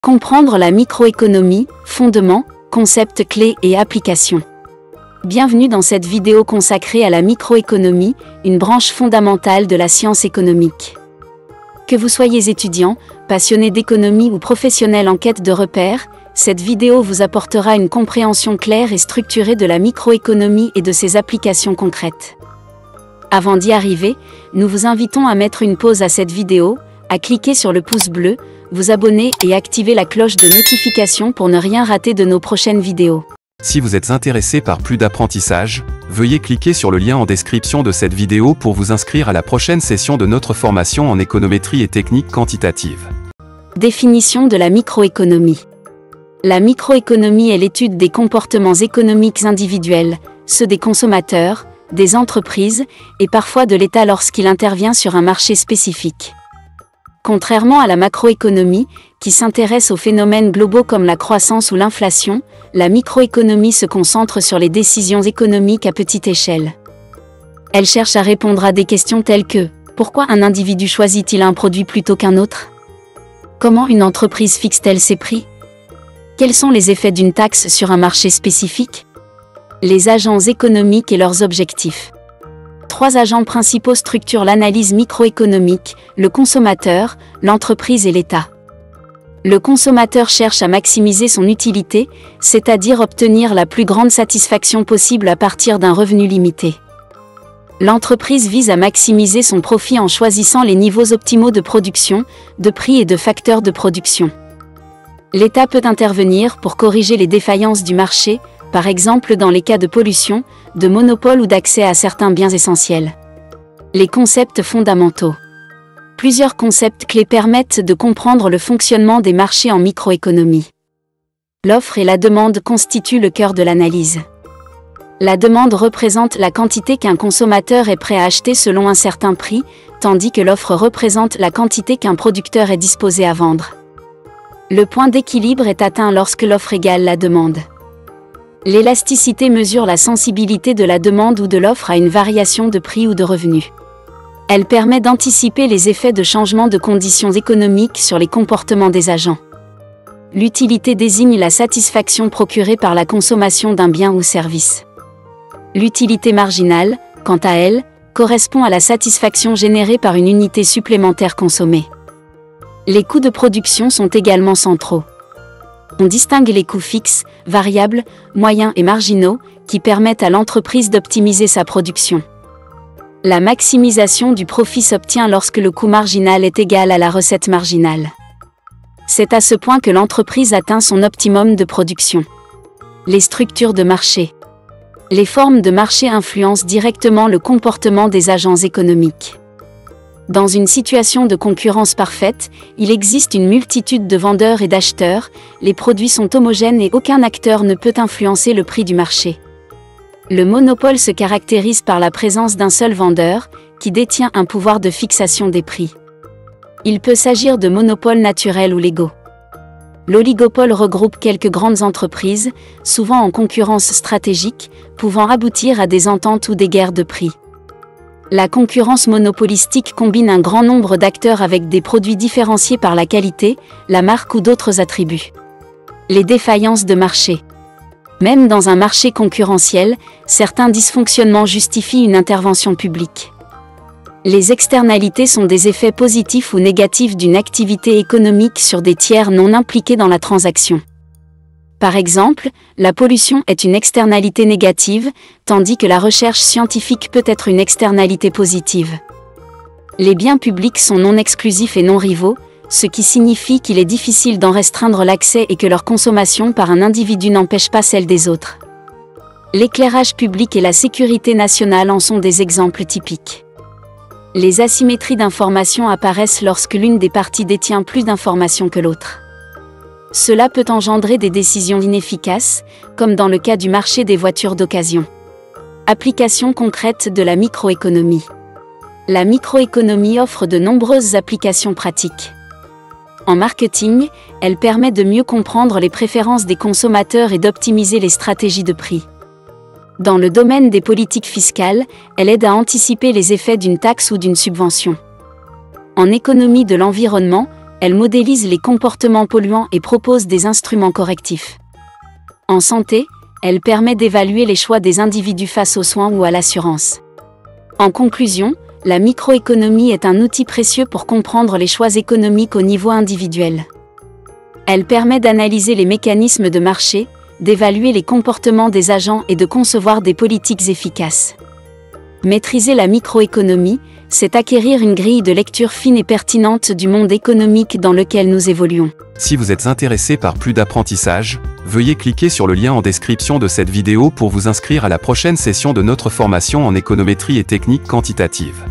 Comprendre la microéconomie, fondements, concepts clés et applications. Bienvenue dans cette vidéo consacrée à la microéconomie, une branche fondamentale de la science économique. Que vous soyez étudiant, passionné d'économie ou professionnel en quête de repères, cette vidéo vous apportera une compréhension claire et structurée de la microéconomie et de ses applications concrètes. Avant d'y arriver, nous vous invitons à mettre une pause à cette vidéo, à cliquer sur le pouce bleu, vous abonner et activer la cloche de notification pour ne rien rater de nos prochaines vidéos. Si vous êtes intéressé par plus d'apprentissage, veuillez cliquer sur le lien en description de cette vidéo pour vous inscrire à la prochaine session de notre formation en économétrie et techniques quantitatives. Définition de la microéconomie. La microéconomie est l'étude des comportements économiques individuels, ceux des consommateurs, des entreprises et parfois de l'État lorsqu'il intervient sur un marché spécifique. Contrairement à la macroéconomie, qui s'intéresse aux phénomènes globaux comme la croissance ou l'inflation, la microéconomie se concentre sur les décisions économiques à petite échelle. Elle cherche à répondre à des questions telles que « Pourquoi un individu choisit-il un produit plutôt qu'un autre ? Comment une entreprise fixe-t-elle ses prix ? Quels sont les effets d'une taxe sur un marché spécifique ? Les agents économiques et leurs objectifs. 3 agents principaux structurent l'analyse microéconomique, le consommateur, l'entreprise et l'État. Le consommateur cherche à maximiser son utilité, c'est-à-dire obtenir la plus grande satisfaction possible à partir d'un revenu limité. L'entreprise vise à maximiser son profit en choisissant les niveaux optimaux de production, de prix et de facteurs de production. L'État peut intervenir pour corriger les défaillances du marché, par exemple dans les cas de pollution, de monopole ou d'accès à certains biens essentiels. Les concepts fondamentaux. Plusieurs concepts clés permettent de comprendre le fonctionnement des marchés en microéconomie. L'offre et la demande constituent le cœur de l'analyse. La demande représente la quantité qu'un consommateur est prêt à acheter selon un certain prix, tandis que l'offre représente la quantité qu'un producteur est disposé à vendre. Le point d'équilibre est atteint lorsque l'offre égale la demande. L'élasticité mesure la sensibilité de la demande ou de l'offre à une variation de prix ou de revenus. Elle permet d'anticiper les effets de changement de conditions économiques sur les comportements des agents. L'utilité désigne la satisfaction procurée par la consommation d'un bien ou service. L'utilité marginale, quant à elle, correspond à la satisfaction générée par une unité supplémentaire consommée. Les coûts de production sont également centraux. On distingue les coûts fixes, variables, moyens et marginaux, qui permettent à l'entreprise d'optimiser sa production. La maximisation du profit s'obtient lorsque le coût marginal est égal à la recette marginale. C'est à ce point que l'entreprise atteint son optimum de production. Les structures de marché. Les formes de marché influencent directement le comportement des agents économiques. Dans une situation de concurrence parfaite, il existe une multitude de vendeurs et d'acheteurs, les produits sont homogènes et aucun acteur ne peut influencer le prix du marché. Le monopole se caractérise par la présence d'un seul vendeur, qui détient un pouvoir de fixation des prix. Il peut s'agir de monopoles naturels ou légaux. L'oligopole regroupe quelques grandes entreprises, souvent en concurrence stratégique, pouvant aboutir à des ententes ou des guerres de prix. La concurrence monopolistique combine un grand nombre d'acteurs avec des produits différenciés par la qualité, la marque ou d'autres attributs. Les défaillances de marché. Même dans un marché concurrentiel, certains dysfonctionnements justifient une intervention publique. Les externalités sont des effets positifs ou négatifs d'une activité économique sur des tiers non impliqués dans la transaction. Par exemple, la pollution est une externalité négative, tandis que la recherche scientifique peut être une externalité positive. Les biens publics sont non exclusifs et non rivaux, ce qui signifie qu'il est difficile d'en restreindre l'accès et que leur consommation par un individu n'empêche pas celle des autres. L'éclairage public et la sécurité nationale en sont des exemples typiques. Les asymétries d'information apparaissent lorsque l'une des parties détient plus d'informations que l'autre. Cela peut engendrer des décisions inefficaces, comme dans le cas du marché des voitures d'occasion. Application concrète de la microéconomie. La microéconomie offre de nombreuses applications pratiques. En marketing, elle permet de mieux comprendre les préférences des consommateurs et d'optimiser les stratégies de prix. Dans le domaine des politiques fiscales, elle aide à anticiper les effets d'une taxe ou d'une subvention. En économie de l'environnement, elle modélise les comportements polluants et propose des instruments correctifs. En santé, elle permet d'évaluer les choix des individus face aux soins ou à l'assurance. En conclusion, la microéconomie est un outil précieux pour comprendre les choix économiques au niveau individuel. Elle permet d'analyser les mécanismes de marché, d'évaluer les comportements des agents et de concevoir des politiques efficaces. Maîtriser la microéconomie, c'est acquérir une grille de lecture fine et pertinente du monde économique dans lequel nous évoluons. Si vous êtes intéressé par plus d'apprentissage, veuillez cliquer sur le lien en description de cette vidéo pour vous inscrire à la prochaine session de notre formation en économétrie et technique quantitative.